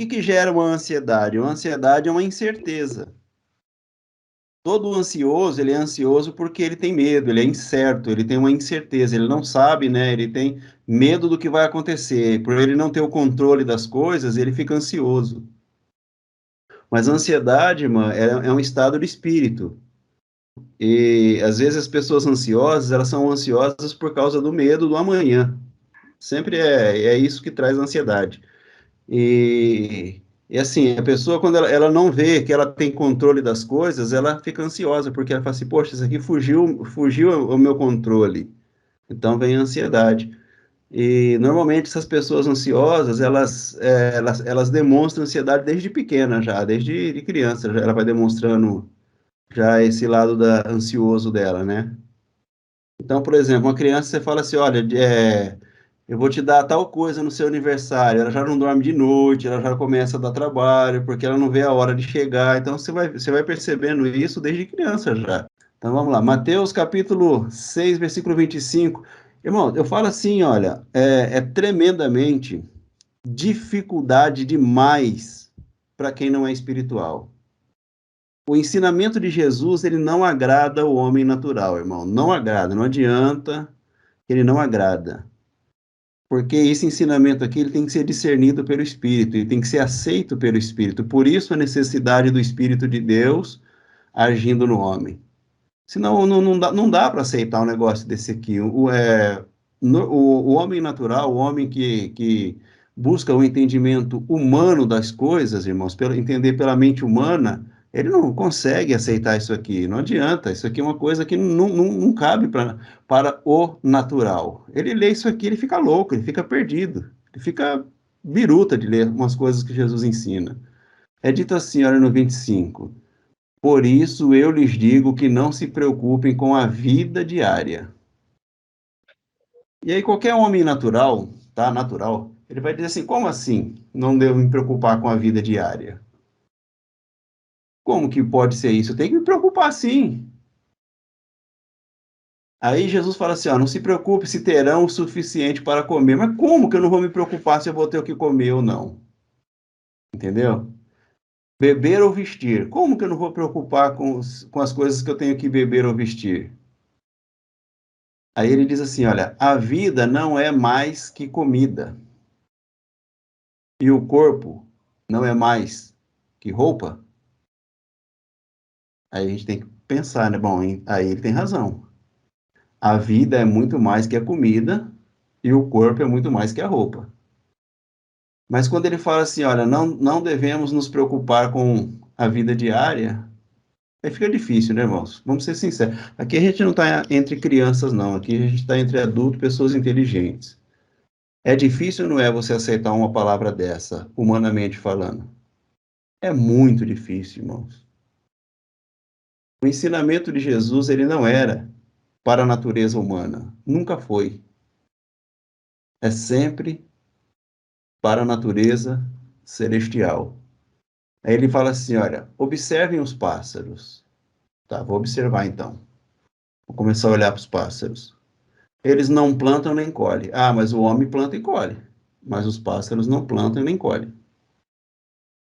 que gera uma ansiedade? Uma ansiedade é uma incerteza. Todo ansioso, ele é ansioso porque ele tem medo, ele é incerto, ele tem uma incerteza, ele não sabe, né? Ele tem medo do que vai acontecer. Por ele não ter o controle das coisas, ele fica ansioso. Mas a ansiedade, irmã, é um estado de espírito. E às vezes as pessoas ansiosas, elas são ansiosas por causa do medo do amanhã. Sempre é isso que traz ansiedade. E assim, a pessoa, quando ela não vê que ela tem controle das coisas, ela fica ansiosa, porque ela fala assim, poxa, isso aqui fugiu ao meu controle. Então vem a ansiedade. E normalmente essas pessoas ansiosas, elas demonstram ansiedade desde pequena já, desde de criança, já, ela vai demonstrando já esse lado ansioso dela, né? Então, por exemplo, uma criança, você fala assim, olha, eu vou te dar tal coisa no seu aniversário, ela já não dorme de noite, ela já começa a dar trabalho, porque ela não vê a hora de chegar, então você vai percebendo isso desde criança já. Então vamos lá, Mateus capítulo 6, versículo 25. Irmão, eu falo assim, olha, é tremendamente dificuldade demais para quem não é espiritual. O ensinamento de Jesus, ele não agrada o homem natural, irmão. Não agrada, não adianta, ele não agrada. Porque esse ensinamento aqui, ele tem que ser discernido pelo Espírito, ele tem que ser aceito pelo Espírito. Por isso a necessidade do Espírito de Deus agindo no homem. Senão não dá para aceitar um negócio desse aqui. O homem natural, o homem que busca o entendimento humano das coisas, irmãos, entender pela mente humana, ele não consegue aceitar isso aqui. Não adianta. Isso aqui é uma coisa que não cabe para o natural. Ele lê isso aqui, ele fica louco, ele fica perdido, ele fica biruta de ler umas coisas que Jesus ensina. É dito assim, olha no 25. Por isso eu lhes digo que não se preocupem com a vida diária. E aí qualquer homem natural, tá? Natural, ele vai dizer assim, como assim? Não devo me preocupar com a vida diária? Como que pode ser isso? Eu tenho que me preocupar sim. Aí Jesus fala assim, ó, não se preocupe se terão o suficiente para comer. Mas como que eu não vou me preocupar se eu vou ter o que comer ou não? Entendeu? Beber ou vestir. Como que eu não vou preocupar com as coisas que eu tenho que beber ou vestir? Aí ele diz assim, olha, a vida não é mais que comida, e o corpo não é mais que roupa. Aí a gente tem que pensar, né? Bom, aí ele tem razão. A vida é muito mais que a comida, e o corpo é muito mais que a roupa. Mas quando ele fala assim, olha, não devemos nos preocupar com a vida diária, aí fica difícil, né, irmãos? Vamos ser sinceros. Aqui a gente não está entre crianças, não. Aqui a gente está entre adultos, pessoas inteligentes. É difícil, não é, você aceitar uma palavra dessa, humanamente falando? É muito difícil, irmãos. O ensinamento de Jesus, ele não era para a natureza humana. Nunca foi. É sempre para a natureza celestial. Aí ele fala assim, olha, observem os pássaros. Tá, vou observar então. Vou começar a olhar para os pássaros. Eles não plantam nem colhem. Ah, mas o homem planta e colhe. Mas os pássaros não plantam nem colhem.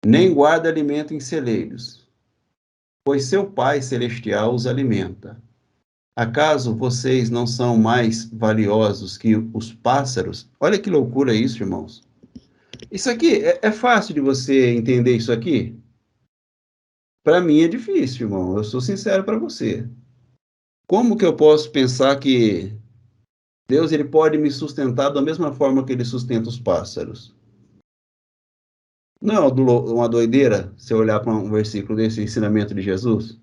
Nem guarda alimento em celeiros, pois seu Pai Celestial os alimenta. Acaso vocês não são mais valiosos que os pássaros? Olha que loucura isso, irmãos. Isso aqui, é fácil de você entender isso aqui? Para mim é difícil, irmão. Eu sou sincero para você. Como que eu posso pensar que Deus ele pode me sustentar da mesma forma que ele sustenta os pássaros? Não é uma doideira se eu olhar para um versículo desse ensinamento de Jesus?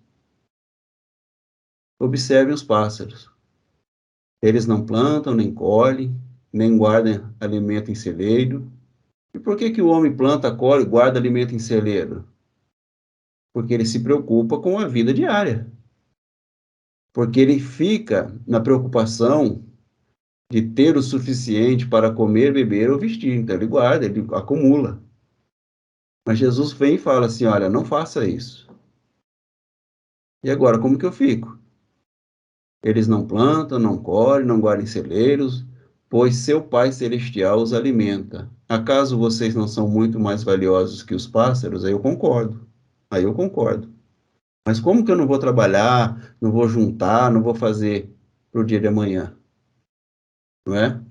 Observe os pássaros. Eles não plantam, nem colhem, nem guardam alimento em celeiro. E por que que o homem planta, colhe, guarda alimento em celeiro? Porque ele se preocupa com a vida diária. Porque ele fica na preocupação de ter o suficiente para comer, beber ou vestir. Então ele guarda, ele acumula. Mas Jesus vem e fala assim, olha, não faça isso. E agora, como que eu fico? Eles não plantam, não colhem, não guardam em celeiros. pois seu Pai Celestial os alimenta. Acaso vocês não são muito mais valiosos que os pássaros? Aí eu concordo. Aí eu concordo. Mas como que eu não vou trabalhar, não vou juntar, não vou fazer para o dia de amanhã? Não é?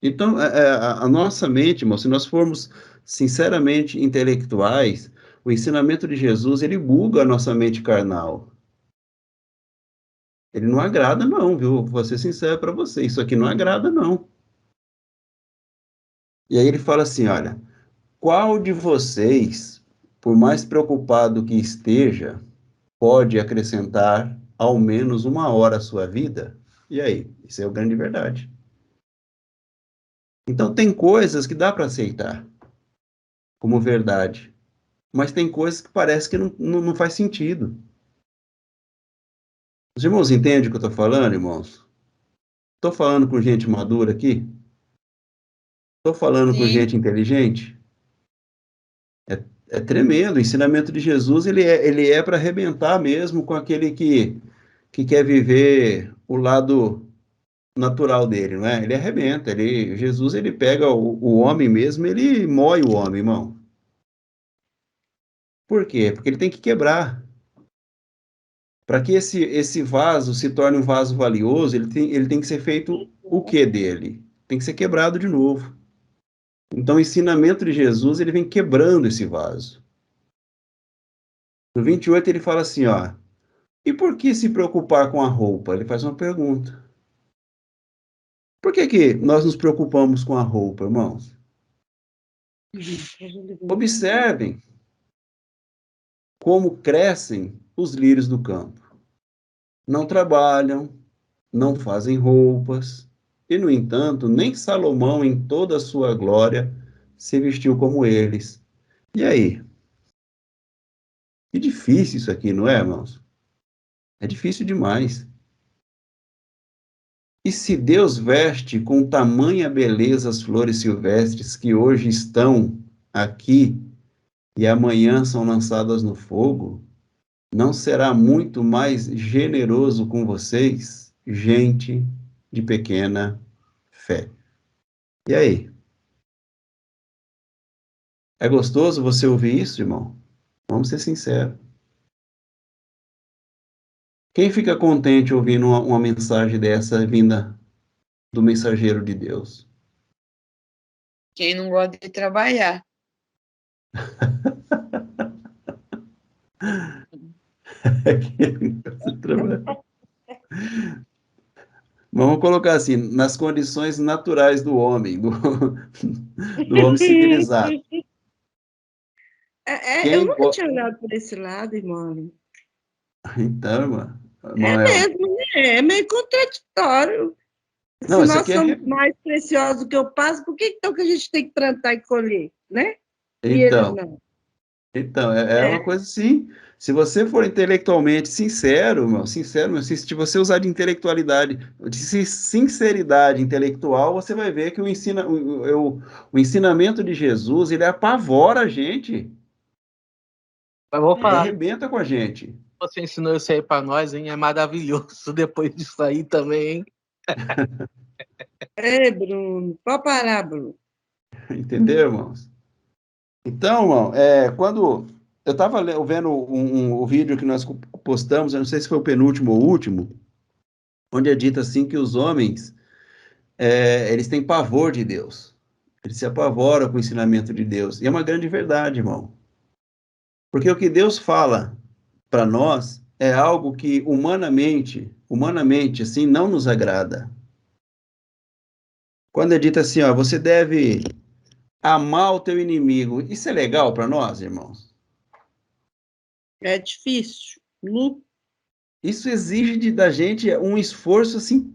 Então, a nossa mente, irmão, se nós formos sinceramente intelectuais, o ensinamento de Jesus, ele buga a nossa mente carnal. Ele não agrada, não, viu? Vou ser sincero para você, isso aqui não agrada, não. E aí ele fala assim, olha, qual de vocês, por mais preocupado que esteja, pode acrescentar ao menos uma hora à sua vida? E aí? Isso é a grande verdade. Então, tem coisas que dá para aceitar como verdade, mas tem coisas que parece que não faz sentido. Os irmãos entendem o que eu estou falando, irmãos? Estou falando com gente madura aqui? Estou falando com Sim. gente inteligente? É tremendo. O ensinamento de Jesus, ele é para arrebentar mesmo com aquele que quer viver o lado natural dele, não é? Ele arrebenta. Jesus, ele pega o homem mesmo, ele mói o homem, irmão. Por quê? Porque ele tem que quebrar. Para que esse vaso se torne um vaso valioso, ele tem que ser feito o que dele? Tem que ser quebrado de novo. Então, o ensinamento de Jesus, ele vem quebrando esse vaso. No 28, ele fala assim, ó, e por que se preocupar com a roupa? Ele faz uma pergunta. Por que que nós nos preocupamos com a roupa, irmãos? Observem como crescem os lírios do campo. Não trabalham, não fazem roupas, e, no entanto, nem Salomão, em toda a sua glória, se vestiu como eles. E aí? Que difícil isso aqui, não é, irmãos? É difícil demais. E se Deus veste com tamanha beleza as flores silvestres que hoje estão aqui e amanhã são lançadas no fogo, não será muito mais generoso com vocês, gente de pequena fé? E aí? É gostoso você ouvir isso, irmão? Vamos ser sinceros. Quem fica contente ouvindo uma mensagem dessa vinda do mensageiro de Deus? Quem não gosta de trabalhar. Quem gosta de trabalhar. Vamos colocar assim, nas condições naturais do homem, do homem civilizado. Eu Quem nunca go... tinha olhado por esse lado, irmão. Então, irmã, É Manuel, mesmo, né? É meio contraditório. Se não, isso nós aqui é... somos mais preciosos que o passo, por que então que a gente tem que plantar e colher, né? E eles Então, não? então, é uma É, coisa assim, se você for intelectualmente sincero, meu, se você usar de intelectualidade, de sinceridade intelectual, você vai ver que o ensinamento de Jesus, ele apavora a gente, Mas vou ele falar, arrebenta com a gente, você ensinou isso aí pra nós, hein? É maravilhoso depois disso aí também, hein? Bruno, pode parar, Bruno. entendeu, irmãos? Então, irmão, quando eu estava vendo o vídeo que nós postamos, eu não sei se foi o penúltimo ou o último, onde é dito assim que os homens, eles têm pavor de Deus. Eles se apavoram com o ensinamento de Deus. E é uma grande verdade, irmão. Porque o que Deus fala para nós é algo que humanamente, assim, não nos agrada. Quando é dito assim, ó, você deve amar o teu inimigo, isso é legal para nós, irmãos? É difícil. Isso exige da gente um esforço assim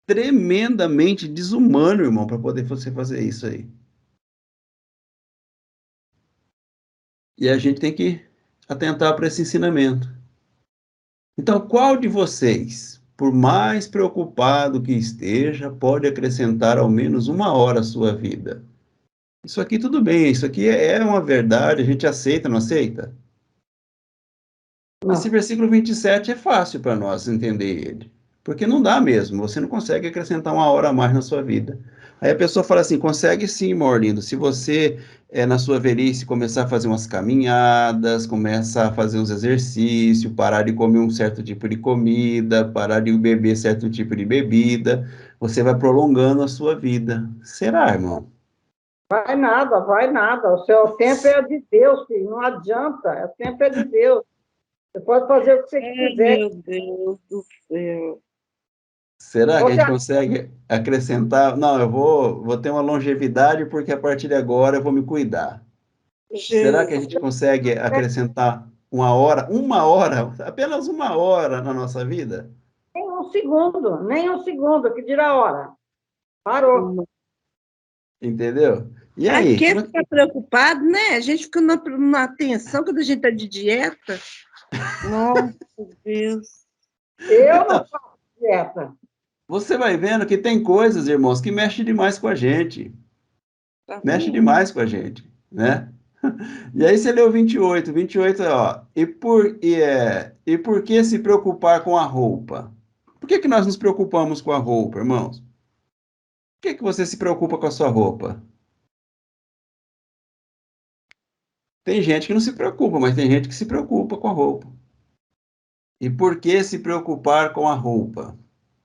tremendamente desumano, irmão, para poder você fazer isso aí. E a gente tem que atentar para esse ensinamento. Então, qual de vocês, por mais preocupado que esteja, pode acrescentar ao menos uma hora à sua vida? Isso aqui tudo bem, isso aqui é uma verdade, a gente aceita, não aceita? Esse Não. versículo 27 é fácil para nós entender ele. Porque não dá mesmo, você não consegue acrescentar uma hora a mais na sua vida. Aí a pessoa fala assim, consegue sim, Morlindo, se você, na sua velhice, começar a fazer umas caminhadas, começar a fazer uns exercícios, parar de comer um certo tipo de comida, parar de beber certo tipo de bebida, você vai prolongando a sua vida. Será, irmão? Vai nada, vai nada. O seu tempo é de Deus, filho. Não adianta. O tempo é de Deus. Você pode fazer o que você Ai, quiser. meu Deus do céu. Será que a Você, gente consegue acrescentar? Não, eu vou ter uma longevidade porque a partir de agora eu vou me cuidar. Será que a Jesus. gente consegue acrescentar uma hora, apenas uma hora na nossa vida? nem um segundo, que dirá a hora. Parou. Entendeu? E Pra aí? que ficar preocupado, né? A gente fica na atenção quando a gente está de dieta. Nossa, Deus. Eu não Então, faço dieta. você vai vendo que tem coisas, irmãos, que mexem demais com a gente. Tá Mexe vendo? demais com a gente, né? E aí você leu 28 é, ó, e por que se preocupar com a roupa? Por que que nós nos preocupamos com a roupa, irmãos? Por que que você se preocupa com a sua roupa? Tem gente que não se preocupa, mas tem gente que se preocupa com a roupa. E por que se preocupar com a roupa?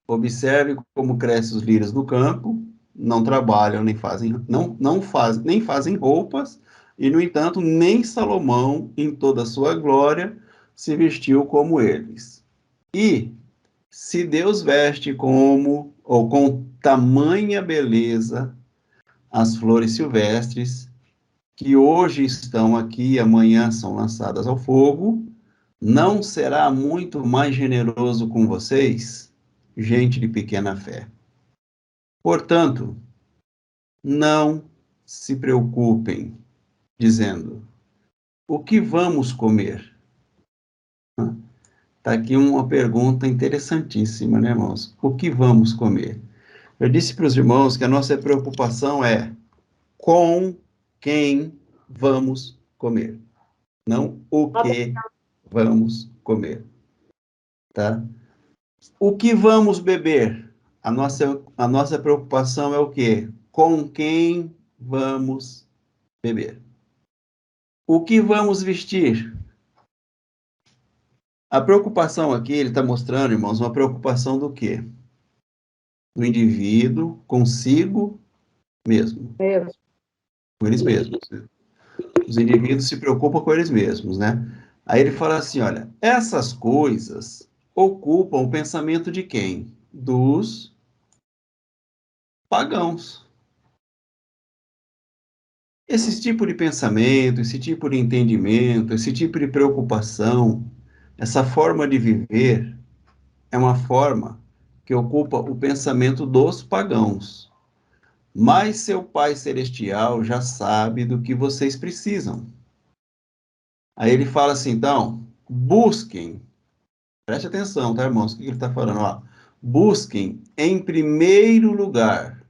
Observe como crescem os lírios do campo, não trabalham, nem fazem roupas, e, no entanto, nem Salomão, em toda a sua glória, se vestiu como eles. E se Deus veste como, ou com tamanha beleza, as flores silvestres, que hoje estão aqui e amanhã são lançadas ao fogo, não será muito mais generoso com vocês, gente de pequena fé? Portanto, não se preocupem, dizendo: o que vamos comer? Está aqui uma pergunta interessantíssima, né, irmãos? O que vamos comer? Eu disse para os irmãos que a nossa preocupação é com quem vamos comer, não o que vamos comer, tá? O que vamos beber? A nossa preocupação é o quê? Com quem vamos beber? O que vamos vestir? A preocupação aqui, ele está mostrando, irmãos, uma preocupação do quê? Do indivíduo consigo mesmo, Mesmo. com eles mesmos. Os indivíduos se preocupam com eles mesmos, né? Aí ele fala assim, olha, essas coisas ocupam o pensamento de quem? Dos pagãos. Esse tipo de pensamento, esse tipo de entendimento, esse tipo de preocupação, essa forma de viver é uma forma que ocupa o pensamento dos pagãos. Mas seu Pai Celestial já sabe do que vocês precisam. Aí ele fala assim, então, busquem, preste atenção, tá, irmãos? O que ele está falando? Ó, busquem em primeiro lugar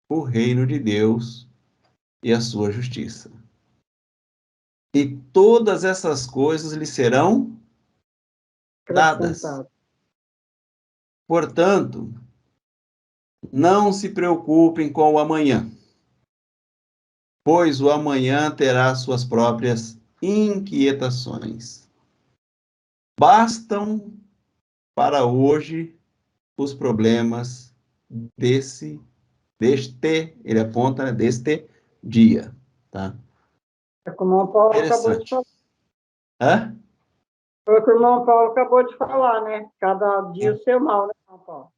o reino de Deus e a sua justiça. E todas essas coisas lhe serão dadas. Acrescentado. Portanto, não se preocupem com o amanhã, pois o amanhã terá suas próprias inquietações. Bastam para hoje os problemas ele aponta, né, deste dia, tá? É como o irmão Paulo acabou de Interessante. falar. Hã? Foi o que o irmão Paulo acabou de falar, né? Cada dia o seu mal, né, irmão Paulo?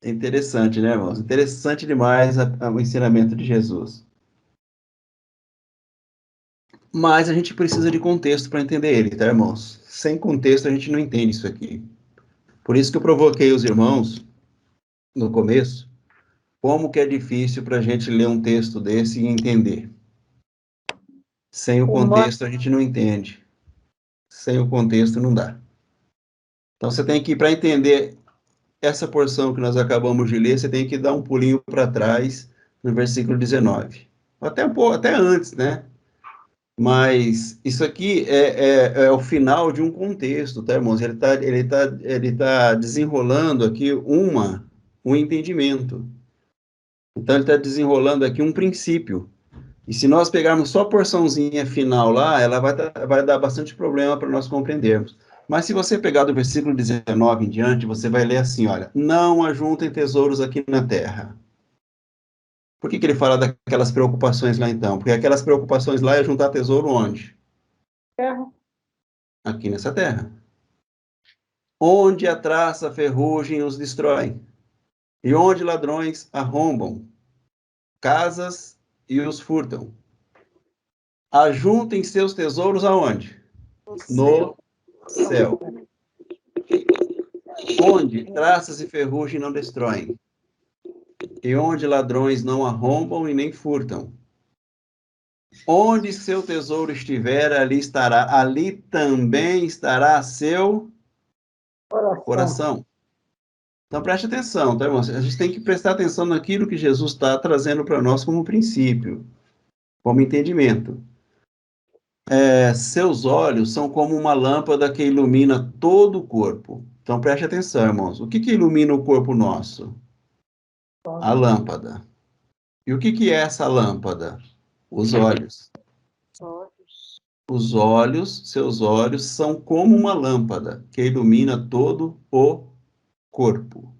Interessante, né, irmãos? Interessante demais o ensinamento de Jesus. Mas a gente precisa de contexto para entender ele, tá, irmãos? Sem contexto a gente não entende isso aqui. Por isso que eu provoquei os irmãos no começo, como que é difícil para a gente ler um texto desse e entender. Sem o Uma, contexto a gente não entende. Sem o contexto não dá. Então você tem que, para entender essa porção que nós acabamos de ler, você tem que dar um pulinho para trás no versículo 19. Até um pouco, até antes, né? Mas isso aqui é o final de um contexto, tá, irmãos? Ele tá desenrolando aqui um entendimento. Então, ele está desenrolando aqui um princípio. E se nós pegarmos só a porçãozinha final lá, ela vai dar bastante problema para nós compreendermos. Mas se você pegar do versículo 19 em diante, você vai ler assim, olha, não ajuntem tesouros aqui na terra. Por que ele fala daquelas preocupações lá então? Porque aquelas preocupações lá é juntar tesouro onde? Terra. Aqui nessa terra. Onde a traça, a ferrugem os destrói. E onde ladrões arrombam casas e os furtam. Ajuntem seus tesouros aonde? No céu. Onde traças e ferrugem não destroem. E onde ladrões não arrombam e nem furtam. Onde seu tesouro estiver, ali estará. Ali também estará seu coração. Então preste atenção, tá, irmão? A gente tem que prestar atenção naquilo que Jesus está trazendo para nós como princípio, como entendimento. Seus olhos são como uma lâmpada que ilumina todo o corpo. Então preste atenção, irmãos. O que ilumina o corpo nosso? A lâmpada. E o que é essa lâmpada? Os olhos. Os olhos, seus olhos, são como uma lâmpada que ilumina todo o corpo.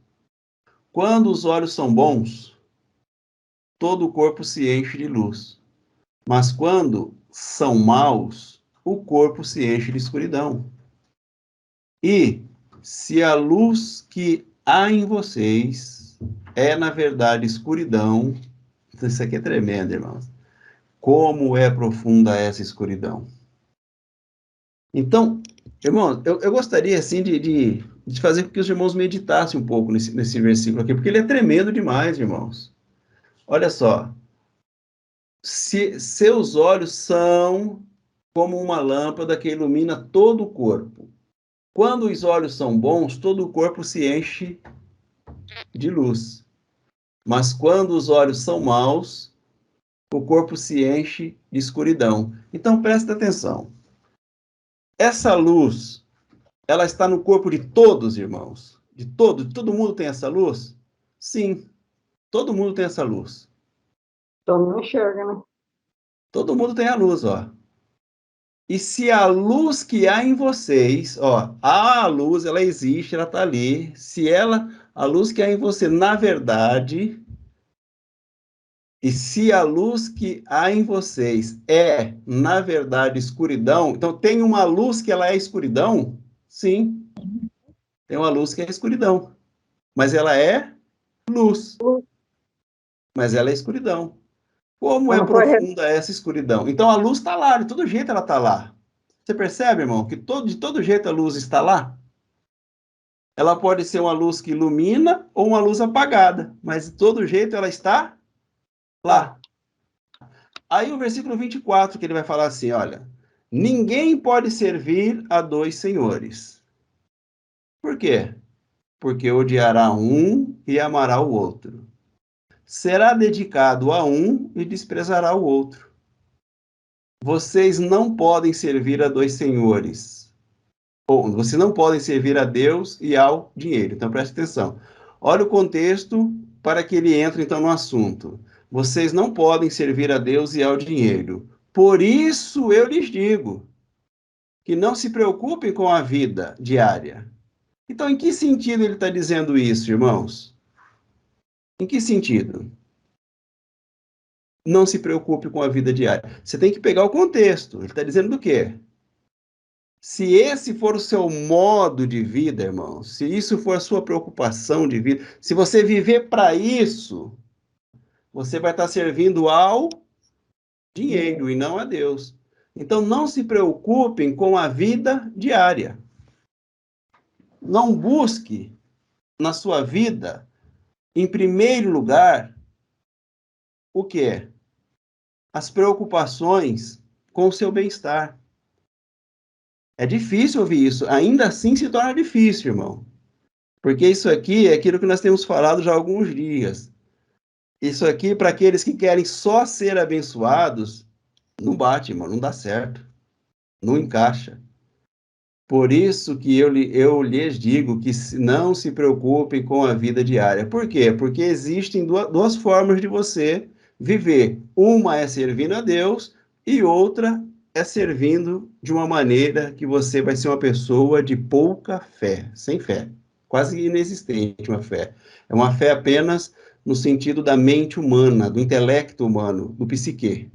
Quando os olhos são bons, todo o corpo se enche de luz. Mas quando são maus, o corpo se enche de escuridão. E se a luz que há em vocês é, na verdade, escuridão, isso aqui é tremendo, irmãos. Como é profunda essa escuridão. Então, irmãos, eu gostaria, assim, de fazer com que os irmãos meditassem um pouco nesse versículo aqui, porque ele é tremendo demais, irmãos. Olha só. Seus olhos são como uma lâmpada que ilumina todo o corpo. Quando os olhos são bons, todo o corpo se enche de luz. Mas quando os olhos são maus, o corpo se enche de escuridão. Então, presta atenção. Essa luz, ela está no corpo de todos, irmãos? Todo mundo tem essa luz? Sim, todo mundo tem essa luz. Então não enxerga, né? Todo mundo tem a luz, ó. E se a luz que há em vocês, ó, a luz, ela existe, ela está ali. A luz que há em você, na verdade, e se a luz que há em vocês é, na verdade, escuridão, então tem uma luz que ela é escuridão? Sim, tem uma luz que é escuridão. Mas ela é luz. Mas ela é escuridão. Como é profunda essa escuridão? Então a luz está lá, de todo jeito ela está lá. Você percebe, irmão, que de todo jeito a luz está lá? Ela pode ser uma luz que ilumina ou uma luz apagada, mas de todo jeito ela está lá. Aí o versículo 24, que ele vai falar assim, olha, ninguém pode servir a dois senhores. Por quê? Porque odiará um e amará o outro. Será dedicado a um e desprezará o outro. Vocês não podem servir a dois senhores. Ou vocês não podem servir a Deus e ao dinheiro. Então preste atenção. Olha o contexto para que ele entre então no assunto. Vocês não podem servir a Deus e ao dinheiro. Por isso eu lhes digo que não se preocupem com a vida diária. Então, em que sentido ele está dizendo isso, irmãos? Em que sentido? Não se preocupe com a vida diária. Você tem que pegar o contexto. Ele está dizendo do quê? Se esse for o seu modo de vida, irmão, se isso for a sua preocupação de vida, se você viver para isso, você vai estar servindo ao dinheiro e não a Deus. Então, não se preocupem com a vida diária. Não busque na sua vida, em primeiro lugar, o quê? As preocupações com o seu bem-estar. É difícil ouvir isso. Ainda assim se torna difícil, irmão. Porque isso aqui é aquilo que nós temos falado já há alguns dias. Isso aqui, para aqueles que querem só ser abençoados, Não bate, irmão, não dá certo. Não encaixa. Por isso que eu lhes digo que não se preocupem com a vida diária. Por quê? Porque existem duas formas de você viver. Uma é servindo a Deus e outra é servindo de uma maneira que você vai ser uma pessoa de pouca fé, sem fé, quase inexistente uma fé. É uma fé apenas no sentido da mente humana, do intelecto humano, do psique.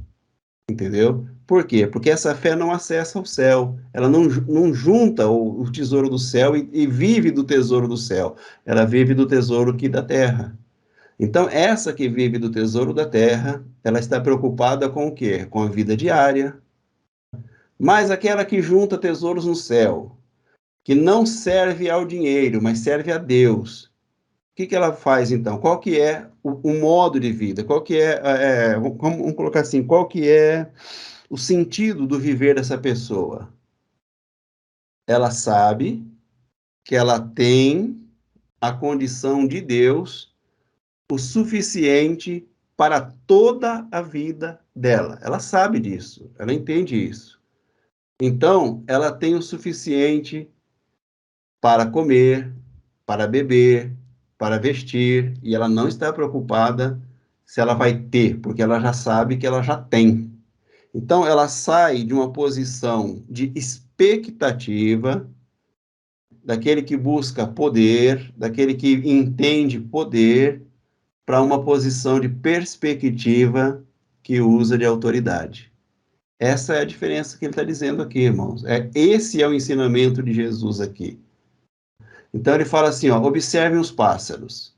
Entendeu? Por quê? Porque essa fé não acessa o céu, ela não junta o tesouro do céu e vive do tesouro do céu, ela vive do tesouro aqui da terra. Então, essa que vive do tesouro da terra, ela está preocupada com o quê? Com a vida diária. Mas aquela que junta tesouros no céu, que não serve ao dinheiro, mas serve a Deus, o que ela faz então? Qual que é o modo de vida? Qual que vamos colocar assim, qual que é o sentido do viver dessa pessoa? Ela sabe que ela tem a condição de Deus o suficiente para toda a vida dela. Ela sabe disso, ela entende isso. Então, ela tem o suficiente para comer, para beber, para vestir, e ela não está preocupada se ela vai ter, porque ela já sabe que ela já tem. Então, ela sai de uma posição de expectativa, daquele que busca poder, daquele que entende poder, para uma posição de perspectiva que usa de autoridade. Essa é a diferença que ele está dizendo aqui, irmãos. Esse é o ensinamento de Jesus aqui. Então, ele fala assim, ó, observem os pássaros.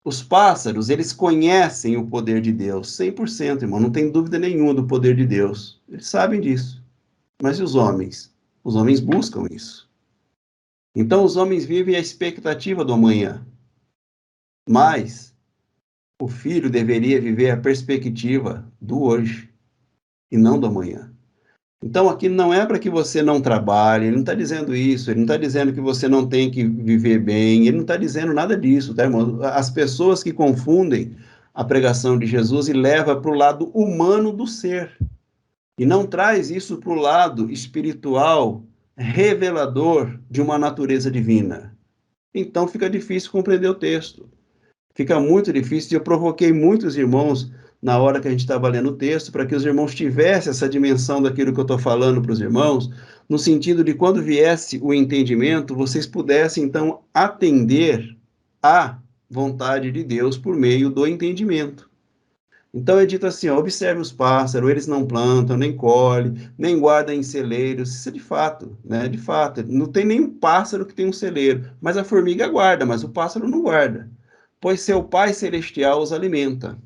Os pássaros, eles conhecem o poder de Deus, 100%, irmão, não tem dúvida nenhuma do poder de Deus. Eles sabem disso. Mas e os homens? Os homens buscam isso. Então, os homens vivem a expectativa do amanhã. Mas o filho deveria viver a perspectiva do hoje e não do amanhã. Então, aqui não é para que você não trabalhe, ele não está dizendo isso, ele não está dizendo que você não tem que viver bem, ele não está dizendo nada disso, tá, irmão? As pessoas que confundem a pregação de Jesus e levam para o lado humano do ser, e não traz isso para o lado espiritual, revelador de uma natureza divina. Então, fica difícil compreender o texto. Fica muito difícil, e eu provoquei muitos irmãos na hora que a gente estava lendo o texto, para que os irmãos tivessem essa dimensão daquilo que eu estou falando para os irmãos, no sentido de quando viesse o entendimento, vocês pudessem, então, atender à vontade de Deus por meio do entendimento. Então é dito assim, ó, observe os pássaros, eles não plantam, nem colhem, nem guardam em celeiros, isso é de fato, né? De fato, não tem nenhum pássaro que tem um celeiro, mas a formiga guarda, mas o pássaro não guarda, pois seu Pai Celestial os alimenta.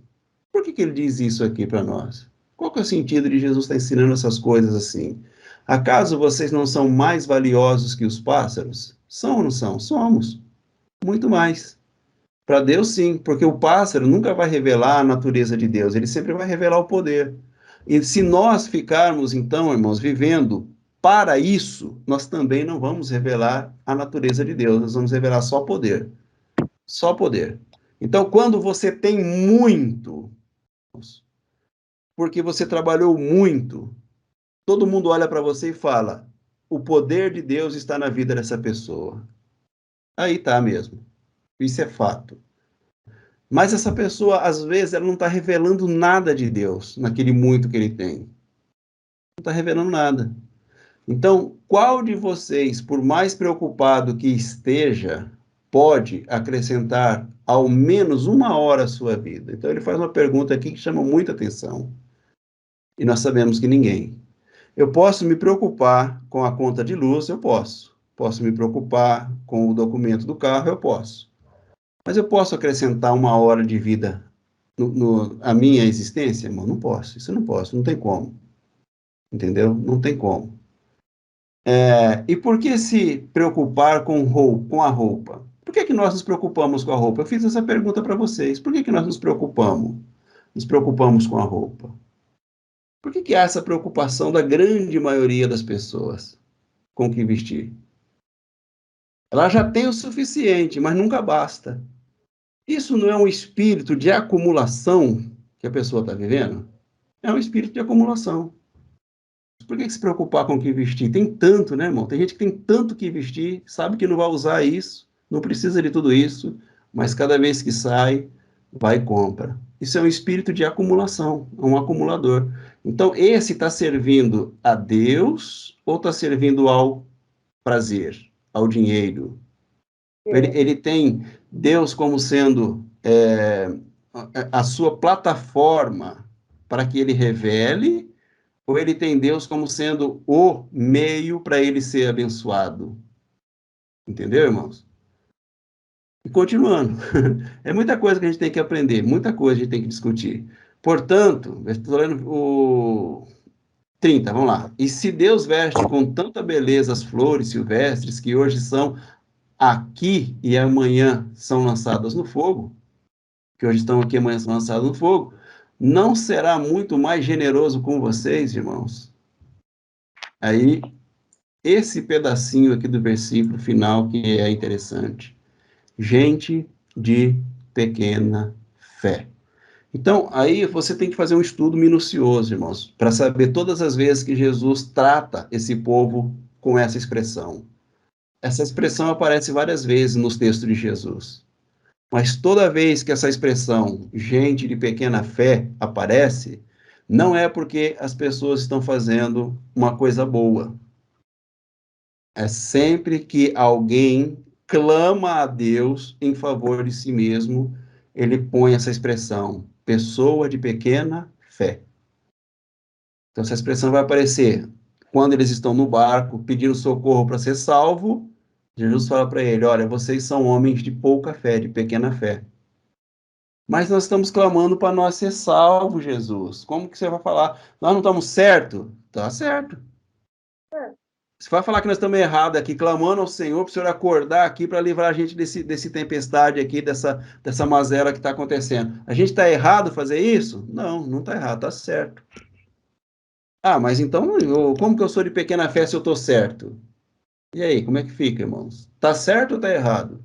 Por que ele diz isso aqui para nós? Qual que é o sentido de Jesus estar ensinando essas coisas assim? Acaso vocês não são mais valiosos que os pássaros? São ou não são? Somos. Muito mais. Para Deus, sim, porque o pássaro nunca vai revelar a natureza de Deus, ele sempre vai revelar o poder. E se nós ficarmos, então, irmãos, vivendo para isso, nós também não vamos revelar a natureza de Deus, nós vamos revelar só poder. Só poder. Então, quando você tem muito, porque você trabalhou muito, todo mundo olha para você e fala: o poder de Deus está na vida dessa pessoa. Aí tá mesmo. Isso é fato. Mas essa pessoa, às vezes, ela não está revelando nada de Deus naquele muito que ele tem. Não está revelando nada. Então, qual de vocês, por mais preocupado que esteja, pode acrescentar ao menos 1 hora à sua vida? Então, ele faz uma pergunta aqui que chama muita atenção. E nós sabemos que ninguém. Eu posso me preocupar com a conta de luz? Eu posso. Posso me preocupar com o documento do carro? Eu posso. Mas eu posso acrescentar 1 hora de vida à minha existência, irmão? Não posso. Isso eu não posso. Não tem como. Entendeu? Não tem como. E por que se preocupar com a roupa? Por que nós nos preocupamos com a roupa? Eu fiz essa pergunta para vocês. Por que nós nos preocupamos? Nos preocupamos com a roupa. Por que há essa preocupação da grande maioria das pessoas com o que vestir? Ela já tem o suficiente, mas nunca basta. Isso não é um espírito de acumulação que a pessoa está vivendo? É um espírito de acumulação. Por que se preocupar com o que vestir? Tem tanto, né, irmão? Tem gente que tem tanto que vestir, sabe que não vai usar isso, não precisa de tudo isso, mas cada vez que sai, vai e compra. Isso é um espírito de acumulação, um acumulador. Então, esse está servindo a Deus ou está servindo ao prazer, ao dinheiro? Ele tem Deus como sendo a sua plataforma para que ele revele, ou ele tem Deus como sendo o meio para ele ser abençoado? Entendeu, irmãos? E continuando, é muita coisa que a gente tem que aprender, muita coisa a gente tem que discutir. Portanto, estou lendo o 30, vamos lá. E se Deus veste com tanta beleza as flores silvestres que hoje são aqui e amanhã são lançadas no fogo, que hoje estão aqui e amanhã são lançadas no fogo, não será muito mais generoso com vocês, irmãos? Aí, esse pedacinho aqui do versículo final que é interessante. Gente de pequena fé. Então, aí você tem que fazer um estudo minucioso, irmãos, para saber todas as vezes que Jesus trata esse povo com essa expressão. Essa expressão aparece várias vezes nos textos de Jesus. Mas toda vez que essa expressão, gente de pequena fé, aparece, não é porque as pessoas estão fazendo uma coisa boa. É sempre que alguém clama a Deus em favor de si mesmo, ele põe essa expressão, pessoa de pequena fé. Então, essa expressão vai aparecer quando eles estão no barco pedindo socorro para ser salvo. Jesus fala para ele, olha, vocês são homens de pouca fé, de pequena fé. Mas nós estamos clamando para nós ser salvos, Jesus. Como que você vai falar? Nós não estamos certo? Tá certo. Você vai falar que nós estamos errados aqui, clamando ao Senhor para o Senhor acordar aqui para livrar a gente desse tempestade aqui, dessa mazela que está acontecendo. A gente está errado fazer isso? Não, não está errado, está certo. Ah, mas então, como que eu sou de pequena fé se eu estou certo? E aí, como é que fica, irmãos? Está certo ou está errado?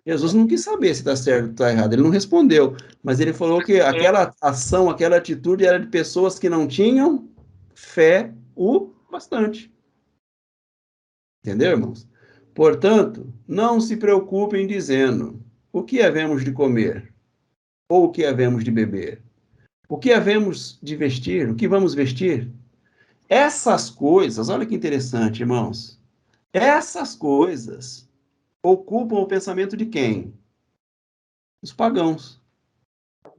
Jesus não quis saber se está certo ou está errado, ele não respondeu, mas ele falou que aquela ação, aquela atitude era de pessoas que não tinham fé o bastante. Entendeu, irmãos? Portanto, não se preocupem dizendo o que havemos de comer ou o que havemos de beber, o que havemos de vestir, o que vamos vestir. Essas coisas, olha que interessante, irmãos, essas coisas ocupam o pensamento de quem? Dos pagãos.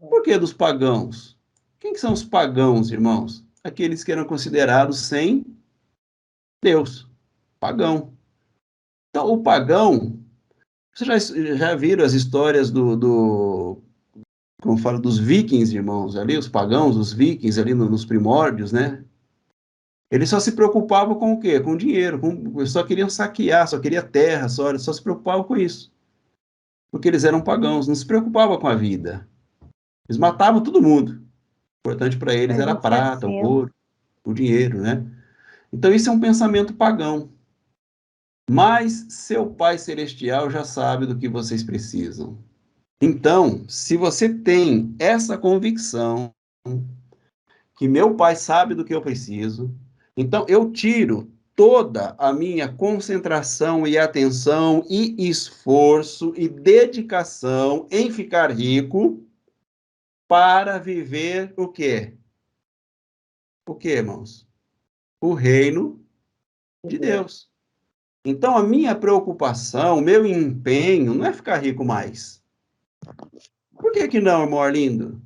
Por que dos pagãos? Quem que são os pagãos, irmãos? Aqueles que eram considerados sem Deus. Pagão. Então, o pagão, vocês já viram as histórias como falo, dos vikings, irmãos, ali, os pagãos, os vikings ali nos primórdios, né? Eles só se preocupavam com o quê? Com dinheiro, só queriam saquear, só queria terra, só se preocupavam com isso. Porque eles eram pagãos, não se preocupavam com a vida. Eles matavam todo mundo. O importante para eles era a prata, o ouro, o dinheiro, né? Então, isso é um pensamento pagão. Mas seu Pai Celestial já sabe do que vocês precisam. Então, se você tem essa convicção que meu Pai sabe do que eu preciso, então eu tiro toda a minha concentração e atenção e esforço e dedicação em ficar rico para viver o quê? O quê, irmãos? O reino de Deus. Então, a minha preocupação, o meu empenho não é ficar rico mais. Por que não, irmão Arlindo?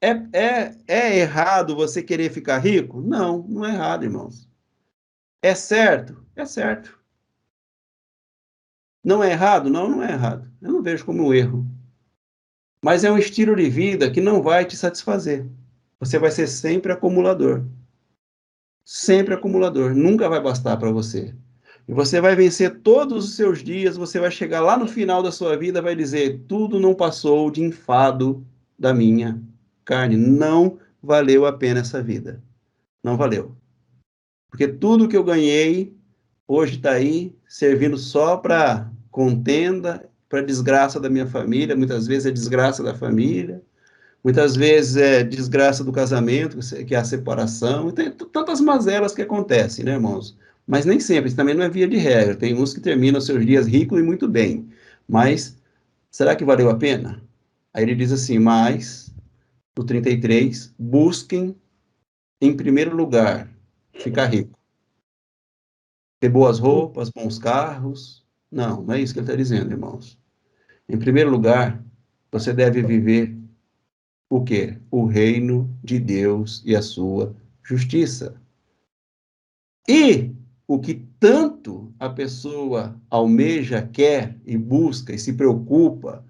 É errado você querer ficar rico? Não, não é errado, irmãos. É certo? É certo. Não é errado? Não, não é errado. Eu não vejo como um erro. Mas é um estilo de vida que não vai te satisfazer. Você vai ser sempre acumulador. Sempre acumulador. Nunca vai bastar para você. E você vai vencer todos os seus dias, você vai chegar lá no final da sua vida, vai dizer, tudo não passou de enfado da minha carne. Não valeu a pena essa vida. Não valeu. Porque tudo que eu ganhei, hoje está aí, servindo só para contenda, para desgraça da minha família, muitas vezes é desgraça da família, Muitas vezes é desgraça do casamento, que é a separação, e tem tantas mazelas que acontecem, né, irmãos? Mas nem sempre, isso também não é via de regra. Tem uns que terminam seus dias ricos e muito bem. Mas será que valeu a pena? Aí ele diz assim, mas, no 33, busquem em primeiro lugar ficar rico. Ter boas roupas, bons carros. Não, não é isso que ele está dizendo, irmãos. Em primeiro lugar, você deve viver o quê? O reino de Deus e a sua justiça. E o que tanto a pessoa almeja, quer e busca e se preocupa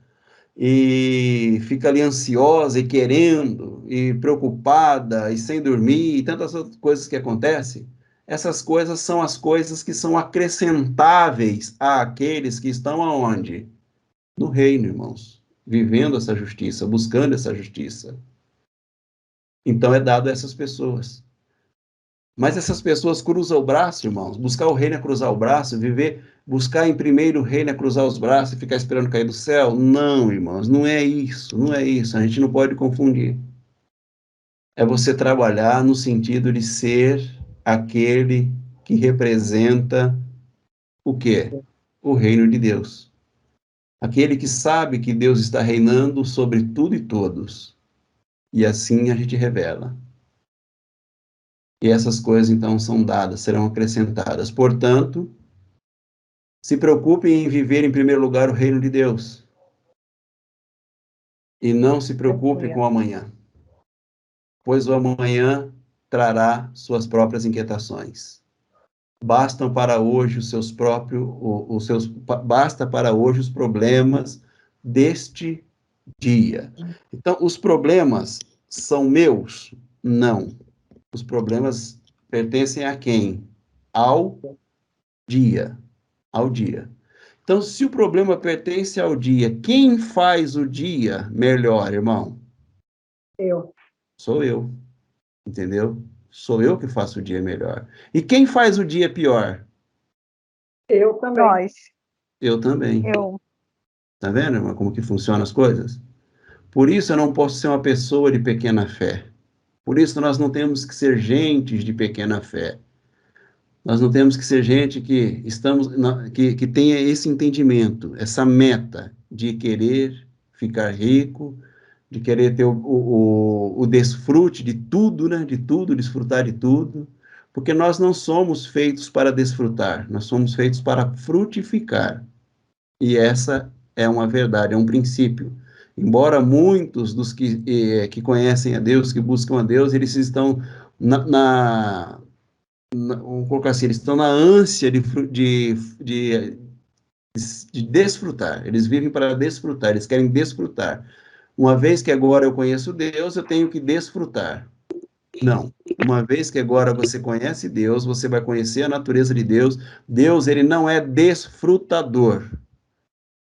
e fica ali ansiosa e querendo e preocupada e sem dormir e tantas outras coisas que acontecem, essas coisas são as coisas que são acrescentáveis àqueles que estão aonde? No reino, irmãos, vivendo essa justiça, buscando essa justiça. Então é dado a essas pessoas. Mas essas pessoas cruzam o braço, irmãos. Buscar o reino é cruzar o braço, viver, buscar em primeiro o reino é cruzar os braços e ficar esperando cair do céu? Não, irmãos, não é isso, não é isso. A gente não pode confundir. É você trabalhar no sentido de ser aquele que representa o quê? O reino de Deus. Aquele que sabe que Deus está reinando sobre tudo e todos. E assim a gente revela. E essas coisas, então, são dadas, serão acrescentadas. Portanto, se preocupem em viver, em primeiro lugar, o reino de Deus. E não se preocupe com o amanhã, pois o amanhã trará suas próprias inquietações. Bastam para hoje basta para hoje os problemas deste dia. Então, os problemas são meus? Não. Os problemas pertencem a quem? Ao dia. Ao dia. Então, se o problema pertence ao dia, quem faz o dia melhor, irmão? Eu. Sou eu. Entendeu? Sou eu que faço o dia melhor. E quem faz o dia pior? Eu também. Nós. Eu também. Eu. Tá vendo, irmão, como que funcionam as coisas? Por isso eu não posso ser uma pessoa de pequena fé. Por isso nós não temos que ser gentes de pequena fé. Nós não temos que ser gente que tenha esse entendimento, essa meta de querer ficar rico, de querer ter o desfrute de tudo, né? De tudo, desfrutar de tudo, porque nós não somos feitos para desfrutar, nós somos feitos para frutificar. E essa é uma verdade, é um princípio. Embora muitos dos que conhecem a Deus, que buscam a Deus, eles estão vamos colocar assim, eles estão na ânsia de desfrutar, eles vivem para desfrutar, eles querem desfrutar. Uma vez que agora eu conheço Deus, eu tenho que desfrutar. Não. Uma vez que agora você conhece Deus, você vai conhecer a natureza de Deus. Deus, ele não é desfrutador.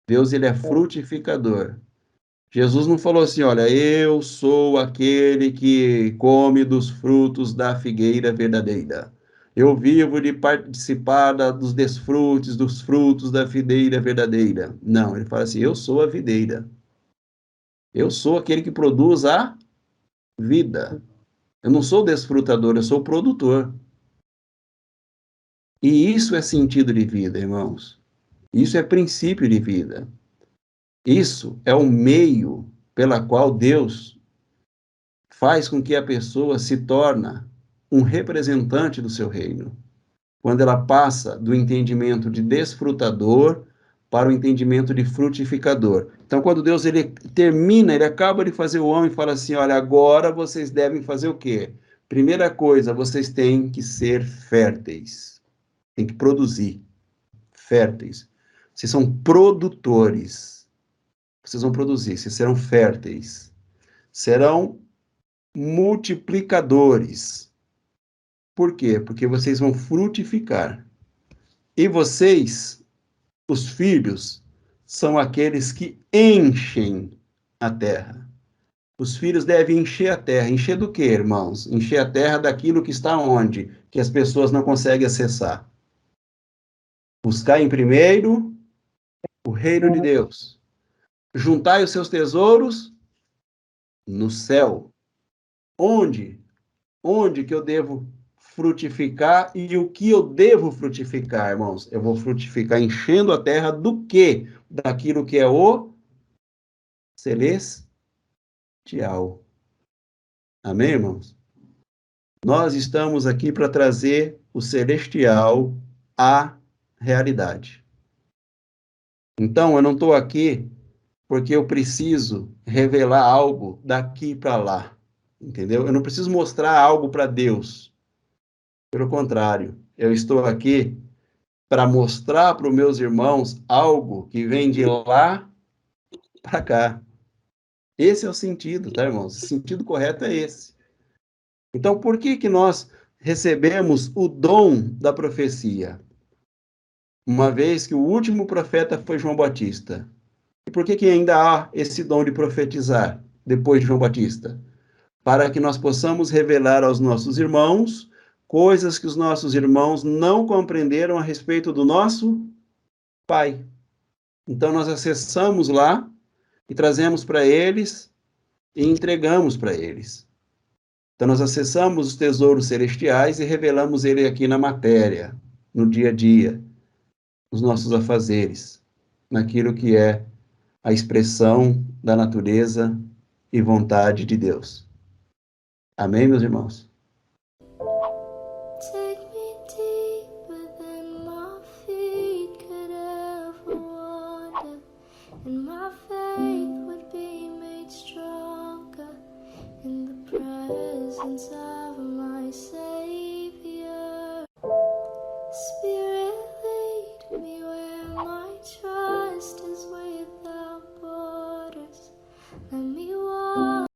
Deus, ele é frutificador. Jesus não falou assim, olha, eu sou aquele que come dos frutos da figueira verdadeira. Eu vivo de participar dos desfrutes, dos frutos da videira verdadeira. Não, ele fala assim, eu sou a videira. Eu sou aquele que produz a vida. Eu não sou desfrutador, eu sou produtor. E isso é sentido de vida, irmãos. Isso é princípio de vida. Isso é o meio pela qual Deus faz com que a pessoa se torne um representante do seu reino. Quando ela passa do entendimento de desfrutador para o entendimento de frutificador. Então, quando Deus ele termina, ele acaba de fazer o homem e fala assim, olha, agora vocês devem fazer o quê? Primeira coisa, vocês têm que ser férteis. Tem que produzir. Férteis. Vocês são produtores. Vocês vão produzir, vocês serão férteis. Serão multiplicadores. Por quê? Porque vocês vão frutificar. E vocês, os filhos, são aqueles que enchem a terra. Os filhos devem encher a terra. Encher do quê, irmãos? Encher a terra daquilo que está onde? Que as pessoas não conseguem acessar. Buscar em primeiro o reino de Deus. Juntai os seus tesouros No céu. Onde? Onde que eu devo frutificar e o que eu devo frutificar, irmãos? Eu vou frutificar enchendo a terra do quê? Daquilo que é o celestial. Amém, irmãos? Nós estamos aqui para trazer o celestial à realidade. Então, eu não estou aqui porque eu preciso revelar algo daqui para lá, entendeu? Eu não preciso mostrar algo para Deus. Pelo contrário, eu estou aqui para mostrar para os meus irmãos algo que vem de lá para cá. Esse é o sentido, tá, irmãos? O sentido correto é esse. Então, por que que nós recebemos o dom da profecia? Uma vez que o último profeta foi João Batista. E por que que ainda há esse dom de profetizar depois de João Batista? Para que nós possamos revelar aos nossos irmãos coisas que os nossos irmãos não compreenderam a respeito do nosso Pai. Então nós acessamos lá e trazemos para eles e entregamos para eles. Então nós acessamos os tesouros celestiais e revelamos ele aqui na matéria, no dia a dia, nos nossos afazeres, naquilo que é a expressão da natureza e vontade de Deus. Amém, meus irmãos? Take me deeper than my feet could ever wander, and my faith would be made stronger in the presence of my Savior.